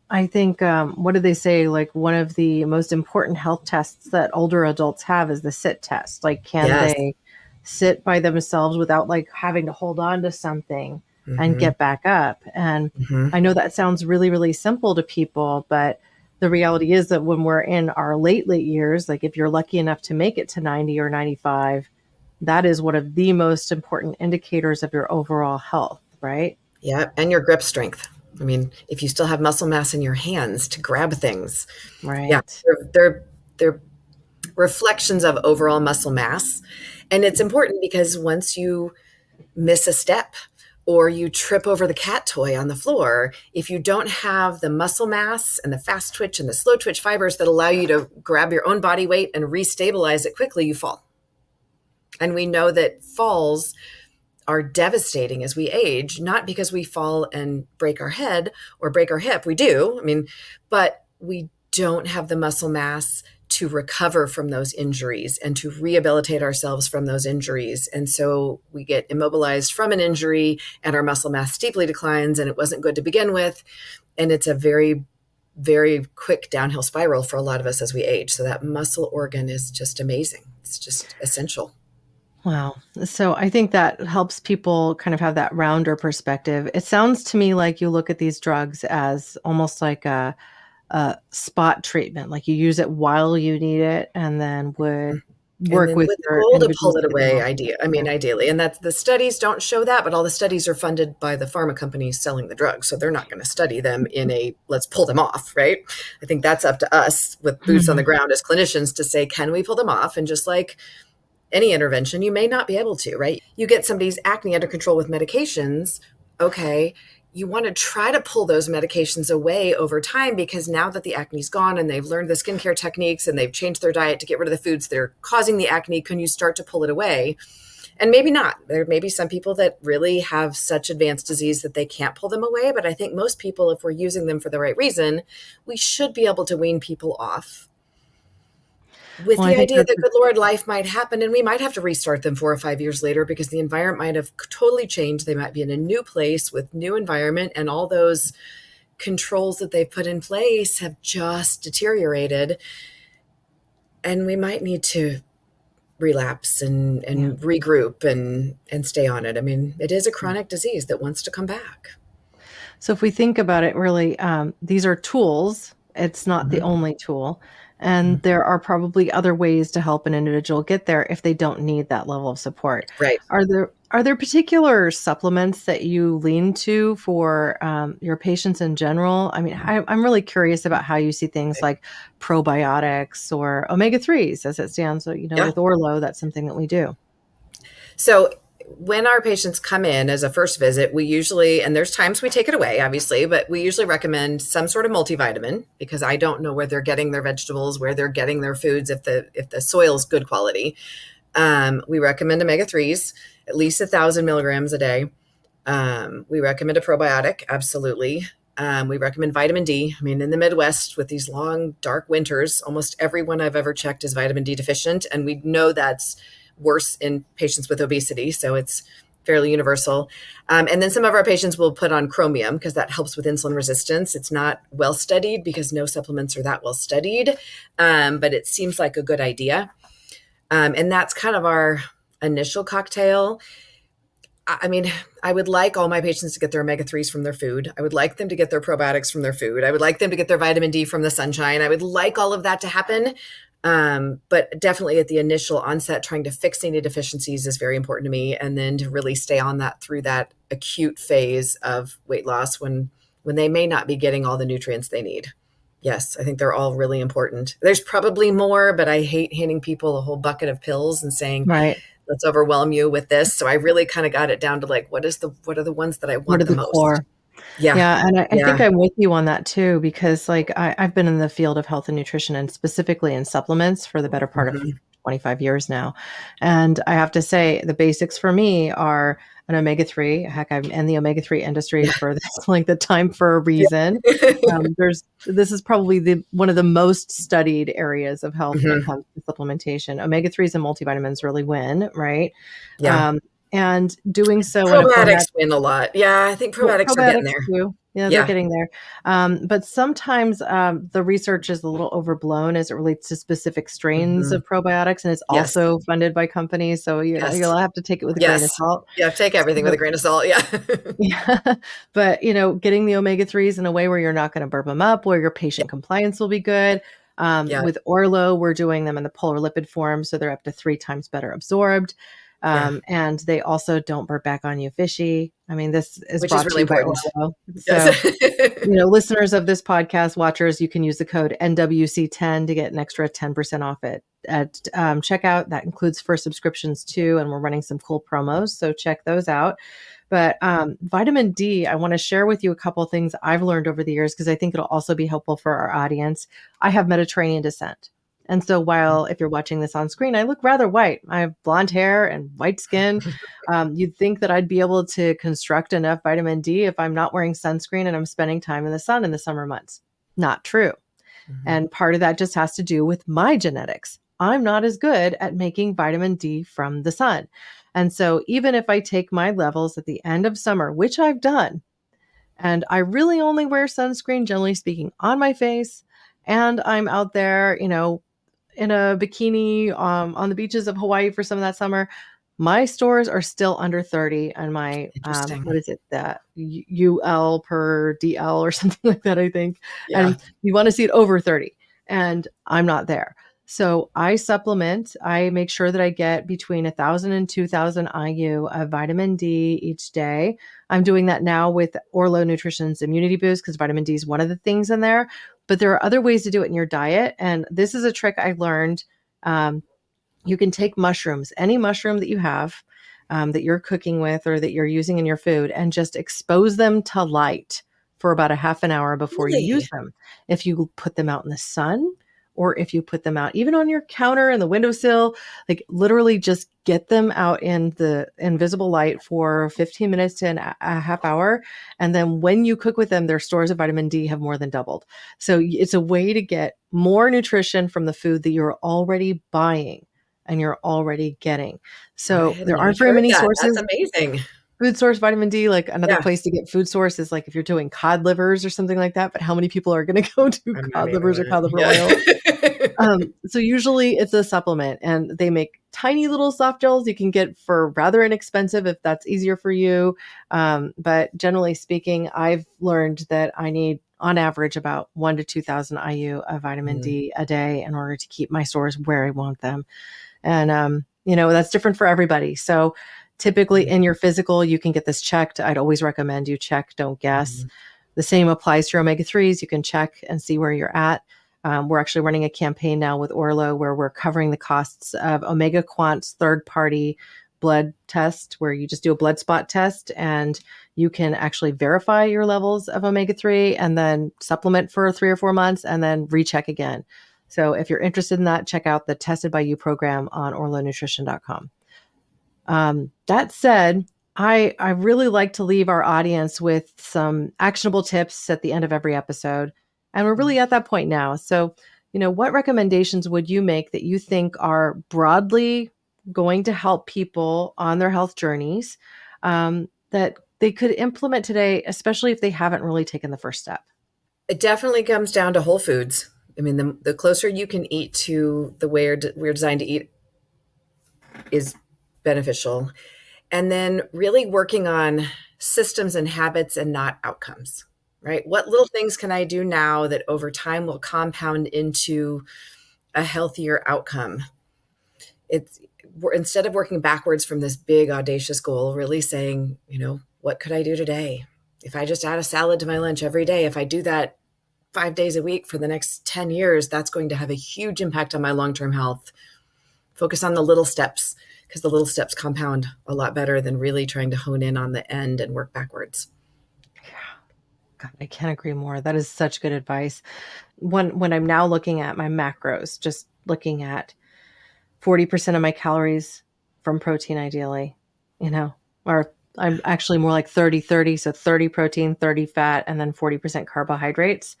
I think, what do they say? Like one of the most important health tests that older adults have is the sit test. Like, can Yes. they sit by themselves without like having to hold on to something Mm-hmm. and get back up? And Mm-hmm. I know that sounds really, really simple to people, but the reality is that when we're in our late years, like if you're lucky enough to make it to 90 or 95, that is one of the most important indicators of your overall health, right? Yeah. And your grip strength. I mean, if you still have muscle mass in your hands to grab things, Right. yeah, they're reflections of overall muscle mass. And it's important because once you miss a step or you trip over the cat toy on the floor, if you don't have the muscle mass and the fast twitch and the slow twitch fibers that allow you to grab your own body weight and restabilize it quickly, you fall. And we know that falls are devastating as we age, not because we fall and break our head or break our hip. We do, but we don't have the muscle mass to recover from those injuries and to rehabilitate ourselves from those injuries. And so we get immobilized from an injury and our muscle mass steeply declines, and it wasn't good to begin with. And it's a very, very quick downhill spiral for a lot of us as we age. So that muscle organ is just amazing. It's just essential. Wow. So I think that helps people kind of have that rounder perspective. It sounds to me like you look at these drugs as almost like a spot treatment, like you use it while you need it and then would work with with the your goal to pull individuals it to get them away, off. Yeah. ideally. And that's the studies don't show that, but all the studies are funded by the pharma companies selling the drugs. So they're not going to study them in a let's pull them off, right? I think that's up to us with boots on the Mhm. ground as clinicians to say, can we pull them off? And just like any intervention, you may not be able to, right? You get somebody's acne under control with medications. Okay. You want to try to pull those medications away over time because now that the acne's gone and they've learned the skincare techniques and they've changed their diet to get rid of the foods that are causing the acne, can you start to pull it away? And maybe not. There may be some people that really have such advanced disease that they can't pull them away. But I think most people, if we're using them for the right reason, we should be able to wean people off with Well, I the think idea that's that good Lord, life might happen and we might have to restart them 4 or 5 years later because the environment might have totally changed. They might be in a new place with new environment and all those controls that they've put in place have just deteriorated. And we might need to relapse and yeah. regroup and stay on it. It is a chronic disease that wants to come back. So if we think about it, really, these are tools. It's not the Mhm. only tool. And there are probably other ways to help an individual get there if they don't need that level of support. Right. Are there particular supplements that you lean to for your patients in general? I'm really curious about how you see things like probiotics or omega-3s as it stands. So, Yeah. with Orlo, that's something that we do. So when our patients come in as a first visit, we usually, and there's times we take it away, obviously, but we usually recommend some sort of multivitamin because I don't know where they're getting their vegetables, where they're getting their foods, if the soil is good quality. We recommend omega-3s, at least 1,000 milligrams a day. We recommend a probiotic, absolutely. We recommend vitamin D. In the Midwest with these long, dark winters, almost everyone I've ever checked is vitamin D deficient. And we know that's worse in patients with obesity. So it's fairly universal. And then some of our patients will put on chromium because that helps with insulin resistance. It's not well studied because no supplements are that well studied, but it seems like a good idea. And that's kind of our initial cocktail. I would like all my patients to get their omega-3s from their food. I would like them to get their probiotics from their food. I would like them to get their vitamin D from the sunshine. I would like all of that to happen. But definitely at the initial onset, trying to fix any deficiencies is very important to me. And then to really stay on that through that acute phase of weight loss when they may not be getting all the nutrients they need. Yes, I think they're all really important. There's probably more, but I hate handing people a whole bucket of pills and saying, Right. let's overwhelm you with this. So I really kind of got it down to like, what are the ones that I What want are the the most? core? Yeah. Yeah, and I think Yeah. I'm with you on that too, because like I've been in the field of health and nutrition and specifically in supplements for the better part of Mhm. 25 years now. And I have to say the basics for me are an omega-3. Heck, I'm in the omega-3 industry for this length of time for a reason. Yeah. This is probably the one of the most studied areas of health when it Mhm. comes to supplementation. Omega-3s and multivitamins really win, right? Yeah. Um, and doing so in a format. Probiotics win a lot. Yeah. I think Well, probiotics are getting probiotics there. too. Yeah, they're Yeah. getting there. But sometimes the research is a little overblown as it relates to specific strains Mhm. of probiotics, and it's Yes. also funded by companies. So Yes. you'll have to take it with a grain of Yes. salt. Yeah. Take everything with So, a grain of salt. Yeah. yeah, but getting the omega-3s in a way where you're not going to burp them up, where your patient compliance will be good. Yeah. With Orlo, we're doing them in the polar lipid form, so they're up to 3 times better absorbed. Yeah. And they also don't burp back on you fishy. I mean, this is which is brought to really you by important. Orlo. So, Yes. listeners of this podcast, watchers, you can use the code NWC10 to get an extra 10% off it at checkout. That includes for subscriptions too. And we're running some cool promos. So check those out. But vitamin D, I want to share with you a couple of things I've learned over the years because I think it'll also be helpful for our audience. I have Mediterranean descent. And so while if you're watching this on screen, I look rather white. I have blonde hair and white skin. You'd think that I'd be able to construct enough vitamin D if I'm not wearing sunscreen and I'm spending time in the sun in the summer months. Not true. And part of that just has to do with my genetics. I'm not as good at making vitamin D from the sun. And so even if I take my levels at the end of summer, which I've done, and I really only wear sunscreen, generally speaking, on my face, and I'm out there, in a bikini on the beaches of Hawaii for some of that summer, my stores are still under 30 and my Interesting. what is it, that UL per DL or something like that, I think. Yeah. And you want to see it over 30, and I'm not there. So I supplement. I make sure that I get between 1,000 and 2,000 IU of vitamin D each day. I'm doing that now with Orlo Nutrition's Immunity Boost because vitamin D is one of the things in there. But there are other ways to do it in your diet. And this is a trick I learned. You can take mushrooms, any mushroom that you have that you're cooking with or that you're using in your food, and just expose them to light for about a half an hour before you use Really? them. If you put them out in the sun, or if you put them out even on your counter in the windowsill, like literally just get them out in the invisible light for 15 minutes to a half hour. And then when you cook with them, their stores of vitamin D have more than doubled. So it's a way to get more nutrition from the food that you're already buying and you're already getting. I So had there not aren't very heard many that. That's sources. amazing. Food source vitamin D, like another Yeah. place to get food source is like if you're doing cod livers or something like that. But how many people are going to go to I'm not cod even livers or cod liver oil? Yeah. So usually it's a supplement, and they make tiny little soft gels you can get for rather inexpensive if that's easier for you. But generally speaking, I've learned that I need on average about 1 to 2,000 IU of vitamin D a day in order to keep my stores where I want them. And, that's different for everybody. So typically in your physical, you can get this checked. I'd always recommend you check, don't guess. The same applies to your omega-3s. You can check and see where you're at. We're actually running a campaign now with Orlo where we're covering the costs of Omega Quant's third-party blood test, where you just do a blood spot test and you can actually verify your levels of omega-3 and then supplement for 3 or 4 months and then recheck again. So if you're interested in that, check out the Tested by You program on orlonutrition.com. That said, I really like to leave our audience with some actionable tips at the end of every episode. And we're really at that point now. So, what recommendations would you make that you think are broadly going to help people on their health journeys that they could implement today, especially if they haven't really taken the first step? It definitely comes down to whole foods. I mean, the closer you can eat to the way we're designed to eat is beneficial. And then really working on systems and habits and not outcomes, right? What little things can I do now that over time will compound into a healthier outcome? Instead of working backwards from this big audacious goal, really saying, what could I do today? If I just add a salad to my lunch every day, if I do that 5 days a week for the next 10 years, that's going to have a huge impact on my long-term health. Focus on the little steps, because the little steps compound a lot better than really trying to hone in on the end and work backwards. Yeah. God, I can't agree more. That is such good advice. When I'm now looking at my macros, just looking at 40% of my calories from protein, ideally, or I'm actually more like 30-30. So 30 protein, 30 fat, and then 40% carbohydrates.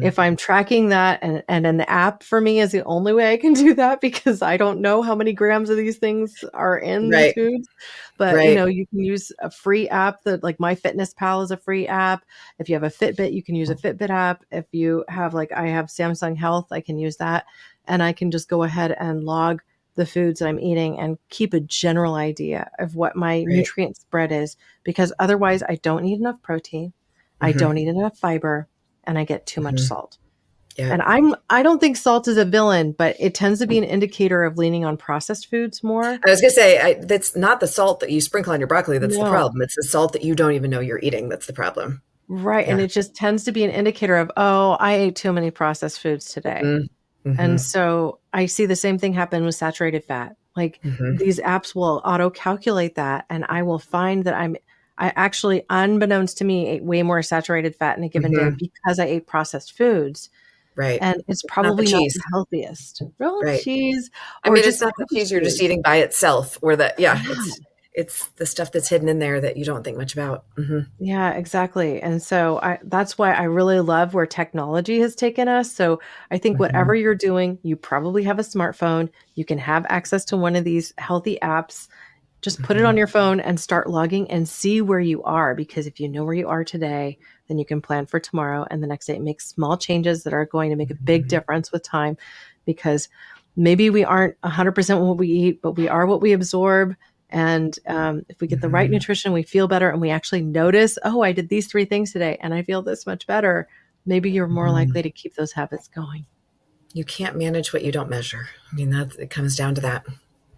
If I'm tracking that, and an app for me is the only way I can do that because I don't know how many grams of these things are in these Right, foods. But, right. you can use a free app that like MyFitnessPal is a free app. If you have a Fitbit, you can use a Fitbit app. If you have I have Samsung Health, I can use that. And I can just go ahead and log the foods that I'm eating and keep a general idea of what my Right. nutrient spread is, because otherwise I don't need enough protein. I don't need enough fiber, and I get too much salt. Yeah. And I don't think salt is a villain, but it tends to be an indicator of leaning on processed foods more. I was going to say, that's not the salt that you sprinkle on your broccoli that's the No. problem. It's the salt that you don't even know you're eating that's the problem. Right, and Yeah. it just tends to be an indicator of, "Oh, I ate too many processed foods today." Mhm. And Mhm. so I see the same thing happen with saturated fat. Like, Mhm. these apps will auto calculate that, and I will find that I actually, unbeknownst to me, ate way more saturated fat in a given day Mhm. because I ate processed foods, Right. and it's It's not the probably not cheese. the healthiest. Real Right. cheese I or mean, it's just not the cottage cheese you're just cheese. eating by itself or the yeah, Yeah. it's the stuff that's hidden in there that you don't think much about. Mhm. Yeah, exactly. And so that's why I really love where technology has taken us. So I think Mhm. whatever you're doing, you probably have a smartphone. You can have access to one of these healthy apps. Just put it on Mhm. your phone and start logging and see where you are. Because if you know where you are today, then you can plan for tomorrow and the next day make small changes that are going to make a big Mhm. difference with time. Because maybe we aren't 100% what we eat, but we are what we absorb. And if we get the right Mhm. nutrition, we feel better and we actually notice, oh, I did these 3 things today and I feel this much better. Maybe you're more likely Mhm. to keep those habits going. You can't manage what you don't measure. I mean, it comes down to that.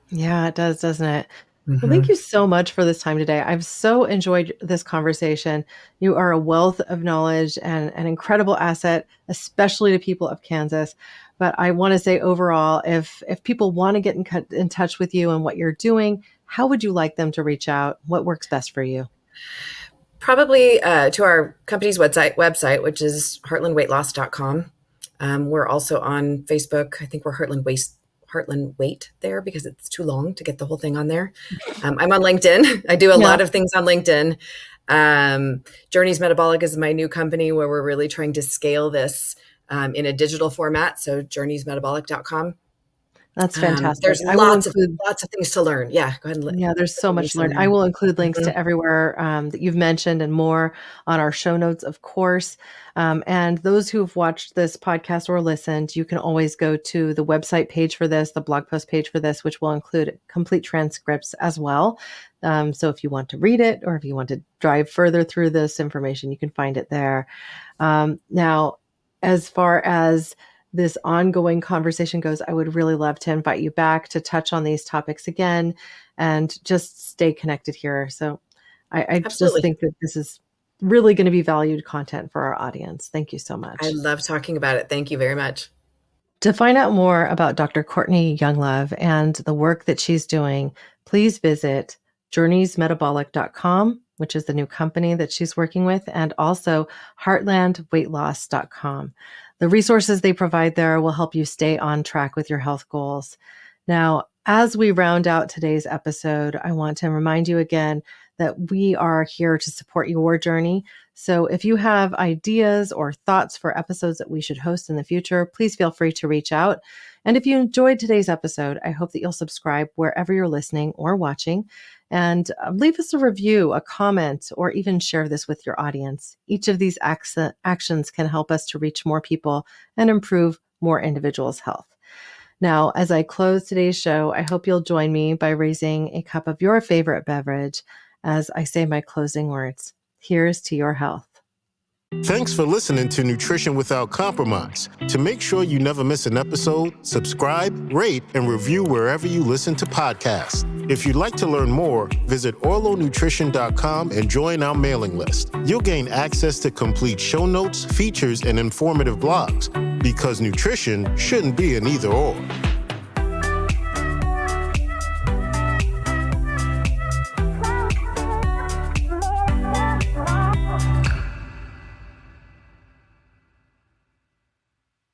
Yeah, it does, doesn't it? Well, thank Mhm. you so much for this time today. I've so enjoyed this conversation. You are a wealth of knowledge and an incredible asset, especially to people of Kansas. But I want to say overall, if people want to get in touch with you and what you're doing, how would you like them to reach out? What works best for you? Probably to our company's website, which is heartlandweightloss.com. We're also on Facebook. I think we're Heartland Weight there because it's too long to get the whole thing on there. I'm on LinkedIn. I do a Yeah. lot of things on LinkedIn. Journeys Metabolic is my new company where we're really trying to scale this in a digital format. So journeysmetabolic.com. That's fantastic. There's I will include lots of things to learn. Yeah, go ahead and Yeah, there's put so the much links in learned. there. I will include links Mhm. to everywhere that you've mentioned and more on our show notes, of course. And those who have watched this podcast or listened, you can always go to the website page for this, the blog post page for this, which will include complete transcripts as well. So if you want to read it or if you want to drive further through this information, you can find it there. Now, as far as this ongoing conversation goes, I would really love to invite you back to touch on these topics again and just stay connected here. So I just Absolutely. think that this is really going to be valued content for our audience. Thank you so I much. love talking about it. Thank you very much. To find out more about Dr. Courtney Younglove and the work that she's doing, please visit journeysmetabolic.com, which is the new company that she's working with, and also heartlandweightloss.com. The resources they provide there will help you stay on track with your health goals. Now, as we round out today's episode, I want to remind you again that we are here to support your journey. So if you have ideas or thoughts for episodes that we should host in the future, please feel free to reach out. And if you enjoyed today's episode, I hope that you'll subscribe wherever you're listening or watching and leave us a review, a comment, or even share this with your audience. Each of these actions can help us to reach more people and improve more individuals' health. Now, as I close today's show, I hope you'll join me by raising a cup of your favorite beverage as I say my closing words. Here's to your health. Thanks for listening to Nutrition Without Compromise. To make sure you never miss an episode, subscribe, rate, and review wherever you listen to podcasts. If you'd like to learn more, visit orlonutrition.com and join our mailing list. You'll gain access to complete show notes, features, and informative blogs, because nutrition shouldn't be an either or.